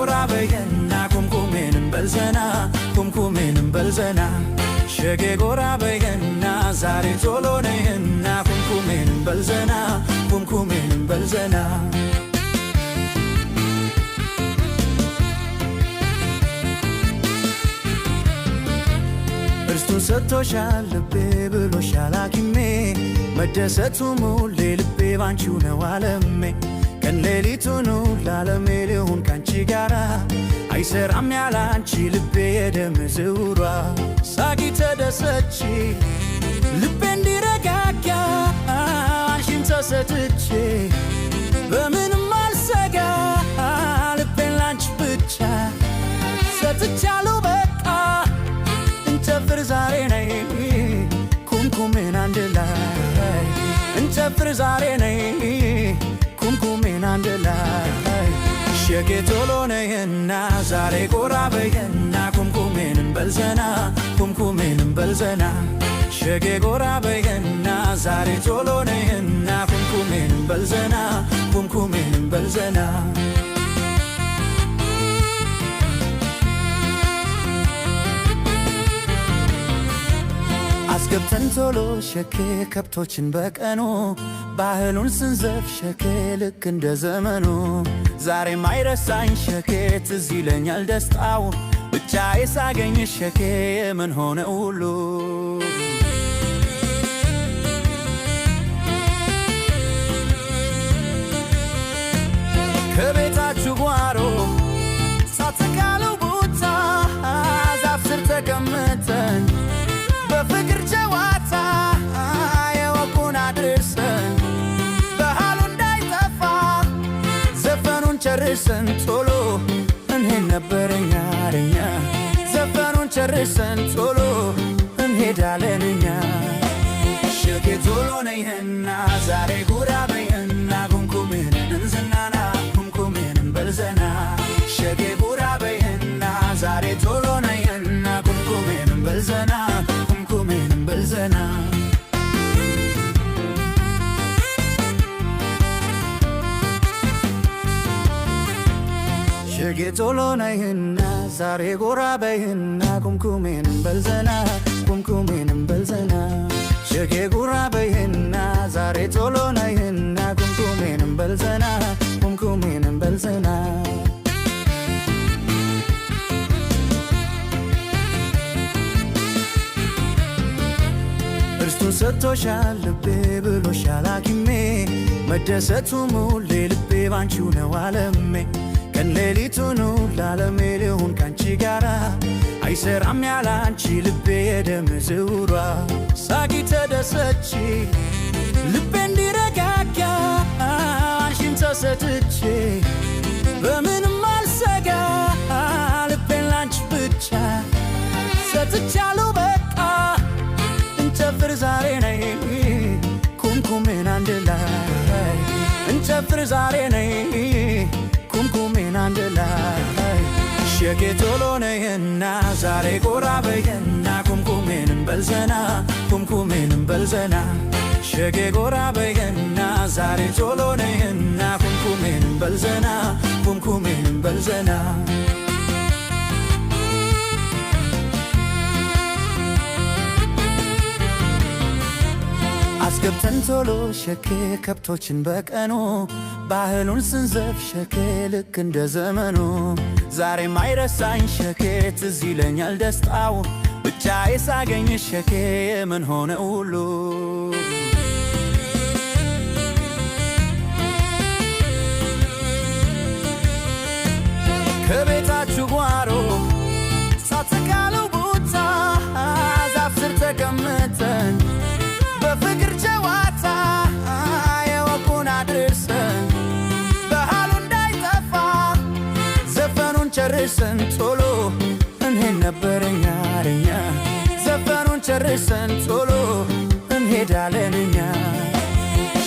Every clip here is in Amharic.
ጎራ በይና ኩምኩሜንም በልዘና ኩምኩሜንም በልዘና ሸጌ ጎራ በይና ዛሬ ቶሎ ነይና ኩምኩሜንም በልዘና ኩምኩሜንም በልዘና እርሱን ሰጥቶሻል ልቤ ብሎሻል ሐኪሜ መደሰቱ ሙሌ ልቤ ባንቺው ነው ዓለሜ ቀን ሌሊቱን ለዓለሜ ልሁን ካንቺ ጋራ አይሰራም ያላንቺ ልቤ የደም ዝውሯ ሳቂ ተደሰች ልቤ እንዲረጋጋ አንቺን ተሰጥቼ በምንም አልሰጋ ልቤን ላንቺ ብቻ ሰጥቻለሁ በቃ እንጨፍር ዛሬ ነይ ኩምኩሜን አንድ ላይ እንጨፍር ዛሬ ነይ ኩምኩሜን አንድ ላይ ሸጌ ቶሎ ነይና ዛሬ ጎራ በይና ኩምኩሜንም በልዘና ኩምኩሜንም በልዘና ሸጌ ጎራ በይና ዛሬ ቶሎ ነይና ኩምኩሜንም በልዘና ኩምኩሜንም በልዘና አስገብተን ቶሎ ሸኬ ከብቶችን በቀኑ ባህሉን ስንዘፍ ሸኬ ልክ እንደ ዘመኑ ዛሬም አይረሳኝ ሸኬ ትዝ ይለኛል ደስታው ብቻዬ ሳገኝ ሸኬ ምን ሆነ ሁሉ ከቤታችሁ ጓሮ ሳትካለው ቦታ ዛፍ ስር ተቀምጠን በፍቅር ጨዋታ የወጉን አድርሰን ባህሉ እንዳይጠፋ ዘፈኑን ጨርሰን ቶሎ እንሄድ ነበረኛ እኛ ዘፈኑን ጨርሰን ቶሎ እንሄዳለን እኛ ሸጌ ቶሎ ነይና ዛሬ ጎራ በይና ኩምኩሜንን እንዝናና ኩምኩሜንን በልዘና ሸጌ ጎራ በይና ዛሬ ቶሎ ነይና ኩምኩሜንን በልዘና ኩምኩሜንም በልዘና ሸጌ ቶሎ ነይና ዛሬ ጎራ በይና ኩምኩሜንም በልዘና ኩምኩሜንም በልዘና ሸጌ ጎራ በይና ዛሬ ቶሎ ነይና ኩምኩሜንም በልዘና ኩምኩሜንም በልዘና እርሱን ሰጥቶሻል ልቤ ብሎሻል ሐኪሜ መደሰቱ ሙሌ ልቤ ባንቺው ነው ዓለሜ ቀን ሌሊቱን ለዓለሜ ልሁን ካንቺ ጋራ አይሰራም ያላንቺ ልቤ የደም ዝውሯ ሳቂ ተደሰች ልቤ እንዲረጋጋ አንቺን ተሰጥቼ በምንም አልሰጋ ልቤን ላንቺ ብቻ ሰጥቻለሁ በቃ እንጨፍር ዛሬ ነይ ኩምኩሜን አንድ ላይ እንጨፍር ዛሬ ነይ ኩምኩሜን አንድ ላይ ሸጌ ቶሎ ነይና ዛሬ ጎራ በይና ኩምኩሜንም በልዘና ኩምኩሜንም በልዘና ሸጌ ጎራ በይና ዛሬ ቶሎ ነይና ኩምኩሜንም በልዘና ኩምኩሜንም በልዘና አስገብተን ቶሎ ሸኬ ከብቶችን በቀኑ ባህሉን ስንዘፍ ሸኬ ልክ እንደ ዘመኑ ዛሬም አይረሳኝ ሸኬ ትዝ ይለኛል ደስታው ብቻዬ ሳገኝ ሸኬ ምን ሆነ ሁሉ ከቤታችሁ ጓሮ ሳትካለው ቦታ ዛፍ ስር ተቀምጠን በፍቅር ጨዋታ የወጉን አድርሰን ባህሉ እንዳይጠፋ ዘፈኑን ጨርሰን ቶሎ እንሄድ ነበረኛ እኛ ዘፈኑን ጨርሰን ቶሎ እንሄዳለን እኛ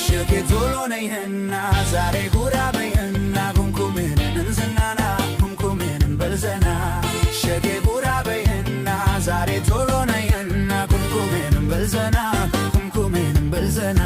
ሸጌ ቶሎ ነይና ዛሬ ጎራ በይና ኩምኩሜንን እንዝናና ኩምኩሜንን በልዘና ሸጌ ጎራ በይና ዛሬ ቶሎ ነይና ኩምኩሜንን በልዘና ኩምኩሜንን በልዘና